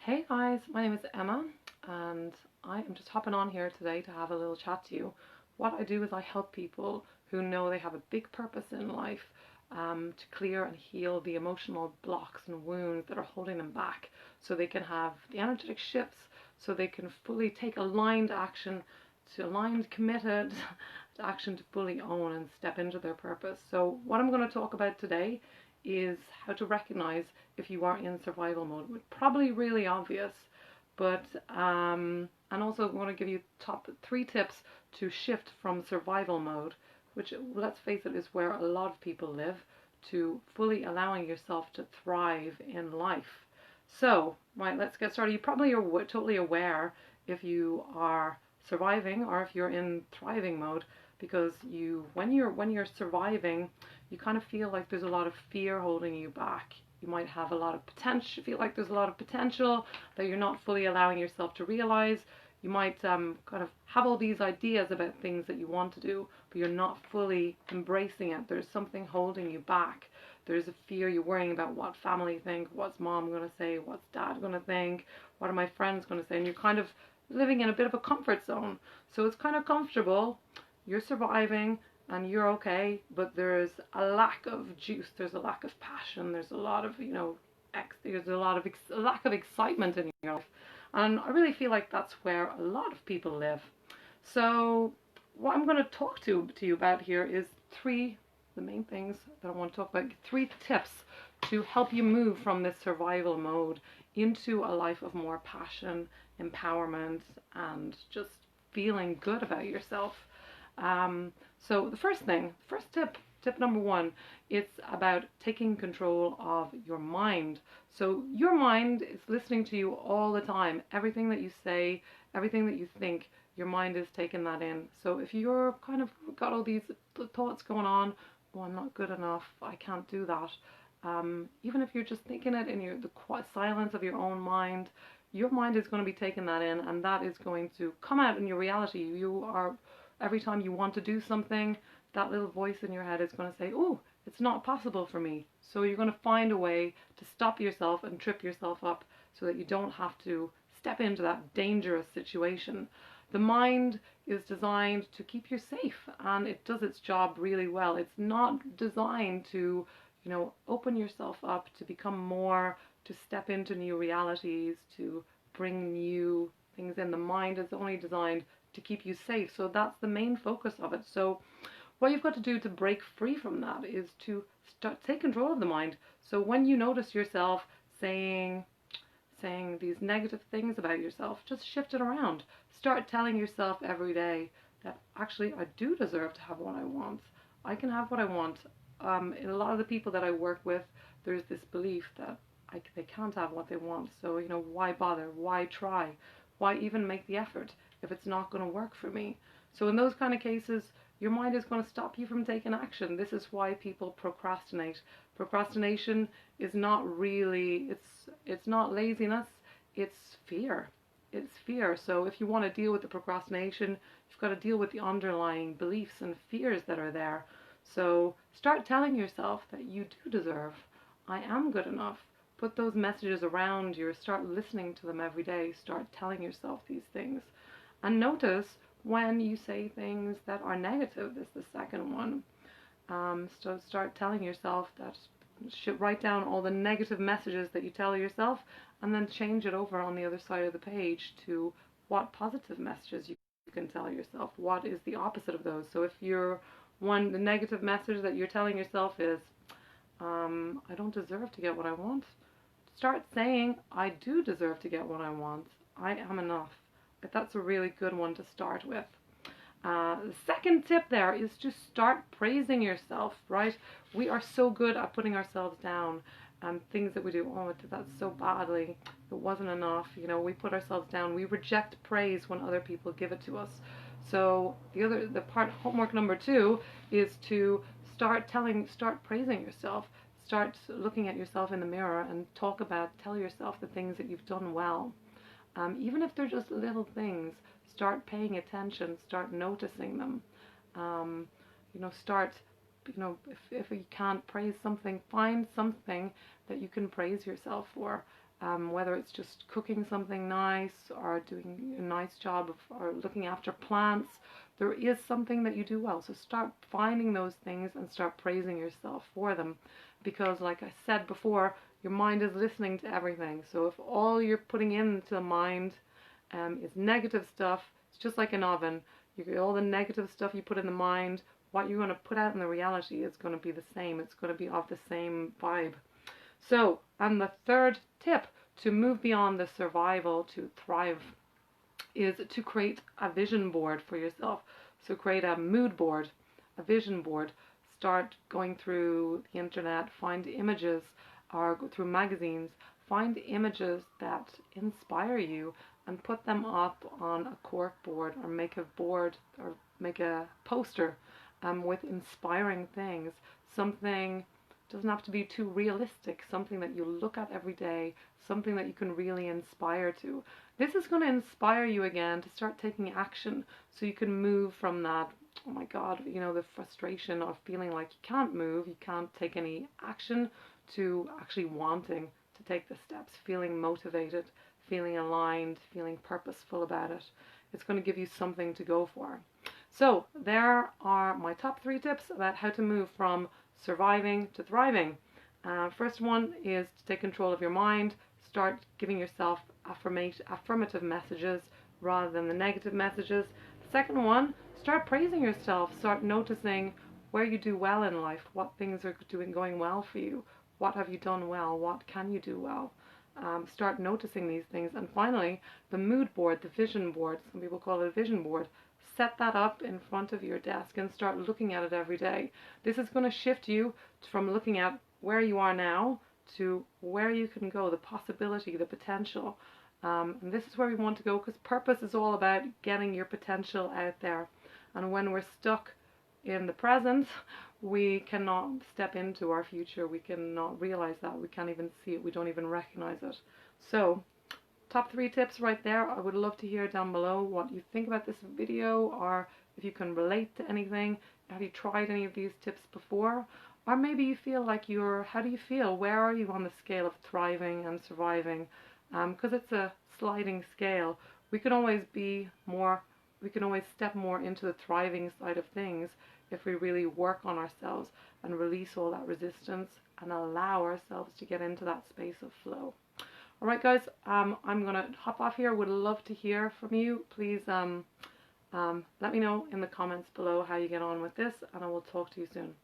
Hey guys, my name is Emma and I am just hopping on here today to have a little chat to you. What I do is I help people who know they have a big purpose in life to clear and heal the emotional blocks and wounds that are holding them back so they can have the energetic shifts, so they can fully take aligned action, committed to action to fully own and step into their purpose. So what I'm going to talk about today is how to recognize if you are in survival mode. It's probably really obvious, but and also I want to give you top 3 tips to shift from survival mode, which, let's face it, is where a lot of people live, to fully allowing yourself to thrive in life. So, right, let's get started. You probably are totally aware if you are surviving or if you're in thriving mode, because when you're surviving, you kind of feel like there's a lot of fear holding you back. You might have a lot of potential, feel like there's a lot of potential that you're not fully allowing yourself to realize. You might kind of have all these ideas about things that you want to do, but you're not fully embracing it. There's something holding you back. There's a fear, you're worrying about what family think, what's mom going to say, what's dad going to think, what are my friends going to say, and you're kind of living in a bit of a comfort zone. So it's kind of comfortable, you're surviving, and you're okay, but there's a lack of juice, there's a lack of passion, there's a lot of, there's a lot of a lack of excitement in your life. And I really feel like that's where a lot of people live. So what I'm going to talk to you about here is the main things that I want to talk about, 3 tips to help you move from this survival mode into a life of more passion, empowerment, and just feeling good about yourself. So the first tip number 1, it's about taking control of your mind. So your mind is listening to you all the time. Everything that you say, everything that you think, your mind is taking that in. So if you're kind of got all these thoughts going on, oh, I'm not good enough, I can't do that. Even if you're just thinking it in the quiet silence of your own mind, your mind is going to be taking that in, and that is going to come out in your reality. Every time you want to do something, that little voice in your head is going to say, oh, it's not possible for me. So you're going to find a way to stop yourself and trip yourself up so that you don't have to step into that dangerous situation. The mind is designed to keep you safe, and it does its job really well. It's not designed to, open yourself up, to become more, to step into new realities, to bring new things in. The mind is only designed to keep you safe. So that's the main focus of it. So what you've got to do to break free from that is to take control of the mind. So when you notice yourself saying these negative things about yourself, just shift it around. Start telling yourself every day that actually I do deserve to have what I want. I can have what I want. In a lot of the people that I work with, there's this belief that they can't have what they want. So, why bother? Why try? Why even make the effort if it's not going to work for me? So in those kind of cases, your mind is going to stop you from taking action. This is why people procrastinate. Procrastination is not really, it's not laziness, it's fear. It's fear. So if you want to deal with the procrastination, you've got to deal with the underlying beliefs and fears that are there. So start telling yourself that you do deserve. I am good enough. Put those messages around you. Start listening to them every day. Start telling yourself these things. And notice when you say things that are negative. This is the second one. So start telling yourself that. Write down all the negative messages that you tell yourself, and then change it over on the other side of the page to what positive messages you can tell yourself. What is the opposite of those? So if the negative message that you're telling yourself is, I don't deserve to get what I want, start saying, I do deserve to get what I want. I am enough. But that's a really good one to start with. The second tip there is to start praising yourself, right? We are so good at putting ourselves down. Things that we do, oh, I did that so badly, it wasn't enough. We put ourselves down. We reject praise when other people give it to us. So homework number 2 is to start praising yourself. Start looking at yourself in the mirror and tell yourself the things that you've done well. Even if they're just little things, start paying attention, start noticing them. If you can't praise something, find something that you can praise yourself for. whether it's just cooking something nice or doing a nice job of or looking after plants. There is something that you do well. So start finding those things and start praising yourself for them. Because like I said before, your mind is listening to everything. So if all you're putting into the mind is negative stuff, it's just like an oven. You get all the negative stuff you put in the mind, what you're going to put out in the reality is going to be the same. It's going to be of the same vibe. So, and the third tip to move beyond the survival to thrive is to create a vision board for yourself. So create a mood board, a vision board. Start going through the internet, find images, or go through magazines, find images that inspire you and put them up on a cork board, or make a board or make a poster with inspiring things. Something doesn't have to be too realistic, something that you look at every day, something that you can really inspire to. This is going to inspire you again to start taking action, so you can move from that, oh my God, the frustration of feeling like you can't move, you can't take any action, to actually wanting to take the steps, feeling motivated, feeling aligned, feeling purposeful about it. It's going to give you something to go for. So there are my top 3 tips about how to move from surviving to thriving. First one is to take control of your mind. Start giving yourself affirmative messages rather than the negative messages. Second one, start praising yourself. Start noticing where you do well in life, what things are going well for you, what have you done well, what can you do well. Start noticing these things. And finally, the mood board, the vision board, some people call it a vision board. Set that up in front of your desk and start looking at it every day. This is going to shift you from looking at where you are now to where you can go, the possibility, the potential. And this is where we want to go, because purpose is all about getting your potential out there. And when we're stuck in the present, we cannot step into our future. We cannot realize that. We can't even see it. We don't even recognize it. So, top 3 tips right there. I would love to hear down below what you think about this video, or if you can relate to anything. Have you tried any of these tips before? Or maybe you feel like how do you feel? Where are you on the scale of thriving and surviving? Because it's a sliding scale. We can always step more into the thriving side of things if we really work on ourselves and release all that resistance and allow ourselves to get into that space of flow. Alright guys, I'm going to hop off here. Would love to hear from you. Please let me know in the comments below how you get on with this, and I will talk to you soon.